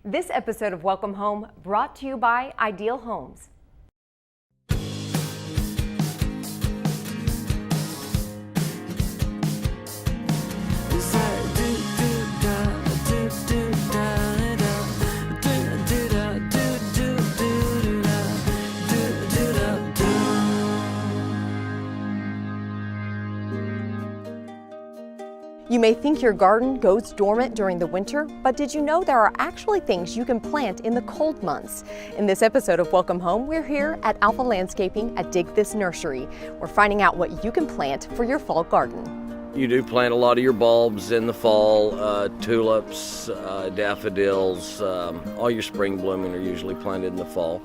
This episode of Welcome Home brought to you by Ideal Homes. You may think your garden goes dormant during the winter, but did you know there are actually things you can plant in the cold months? In this episode of Welcome Home, we're here at Alpha Landscaping at Dig This Nursery. We're finding out what you can plant for your fall garden. You do plant a lot of your bulbs in the fall, tulips, daffodils, all your spring blooming are usually planted in the fall.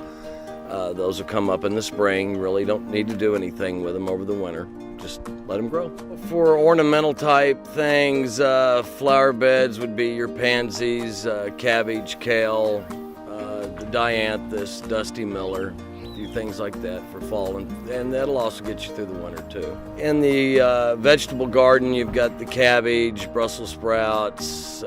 Those will come up in the spring. Really don't need to do anything with them over the winter. Just let them grow. For ornamental type things, flower beds would be your pansies, cabbage, kale, the dianthus, dusty miller, a few things like that for fall, and that'll also get you through the winter too. In the vegetable garden, you've got the cabbage, Brussels sprouts,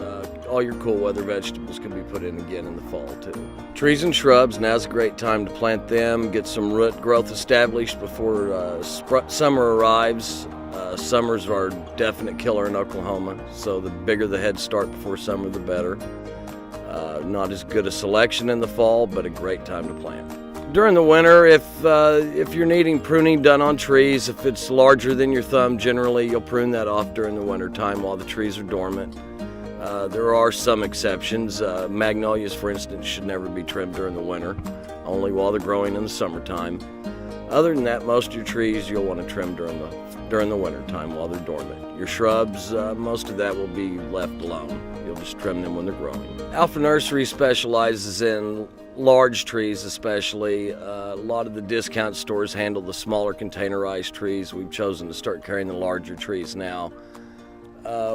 all your cool weather vegetables can be put in again in the fall too. Trees and shrubs, now's a great time to plant them, get some root growth established before summer arrives. Summer's our definite killer in Oklahoma, so the bigger the head start before summer, the better. Not as good a selection in the fall, but a great time to plant. During the winter, if you're needing pruning done on trees, if it's larger than your thumb, generally you'll prune that off during the winter time while the trees are dormant. There are some exceptions. Magnolias, for instance, should never be trimmed during the winter, only while they're growing in the summertime. Other than that, most of your trees you'll want to trim during the winter time while they're dormant. Your shrubs, most of that will be left alone. You'll just trim them when they're growing. Alpha Nursery specializes in large trees especially. A lot of the discount stores handle the smaller containerized trees. We've chosen to start carrying the larger trees now.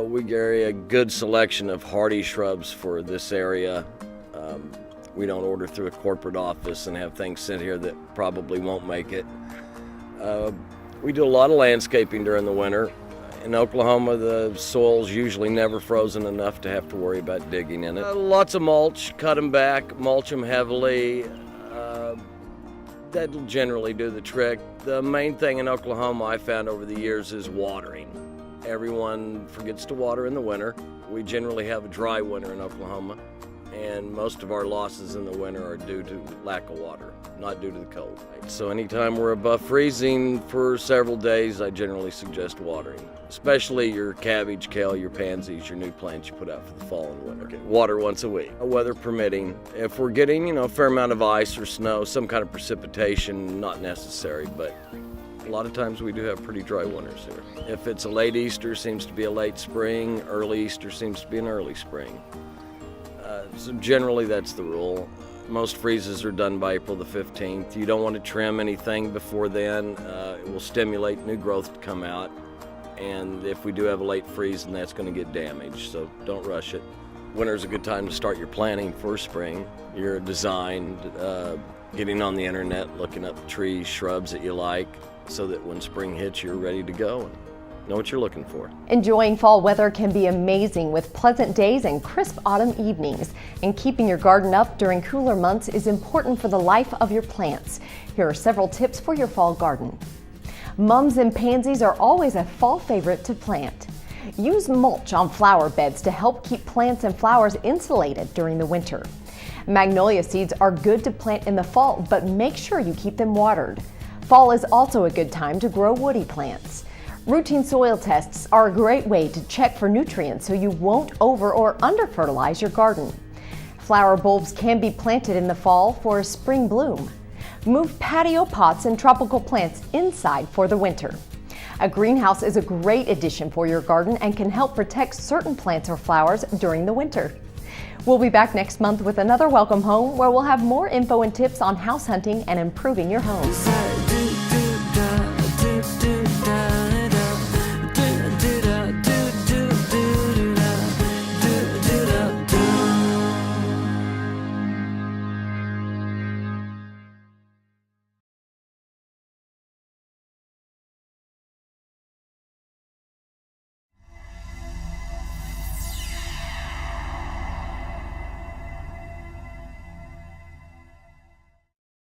We carry a good selection of hardy shrubs for this area. We don't order through a corporate office and have things sent here that probably won't make it. We do a lot of landscaping during the winter. In Oklahoma, the soil's usually never frozen enough to have to worry about digging in it. Lots of mulch, cut them back, mulch them heavily. That'll generally do the trick. The main thing in Oklahoma I found over the years is watering. Everyone forgets to water in the winter. We generally have a dry winter in Oklahoma, and most of our losses in the winter are due to lack of water, not due to the cold. So anytime we're above freezing for several days, I generally suggest watering, especially your cabbage, kale, your pansies, your new plants you put out for the fall and winter. Water once a week, weather permitting. If we're getting, a fair amount of ice or snow, some kind of precipitation, not necessary, but a lot of times we do have pretty dry winters here. If it's a late Easter, seems to be a late spring. Early Easter seems to be an early spring. So generally that's the rule. Most freezes are done by April the 15th. You don't want to trim anything before then. It will stimulate new growth to come out. And if we do have a late freeze, then that's going to get damaged, so don't rush it. Winter's a good time to start your planning for spring. Your design, getting on the internet, looking up trees, shrubs that you like, so that when spring hits, you're ready to go and know what you're looking for. Enjoying fall weather can be amazing with pleasant days and crisp autumn evenings. And keeping your garden up during cooler months is important for the life of your plants. Here are several tips for your fall garden. Mums and pansies are always a fall favorite to plant. Use mulch on flower beds to help keep plants and flowers insulated during the winter. Magnolia seeds are good to plant in the fall, but make sure you keep them watered. Fall is also a good time to grow woody plants. Routine soil tests are a great way to check for nutrients so you won't over or under fertilize your garden. Flower bulbs can be planted in the fall for a spring bloom. Move patio pots and tropical plants inside for the winter. A greenhouse is a great addition for your garden and can help protect certain plants or flowers during the winter. We'll be back next month with another Welcome Home where we'll have more info and tips on house hunting and improving your home.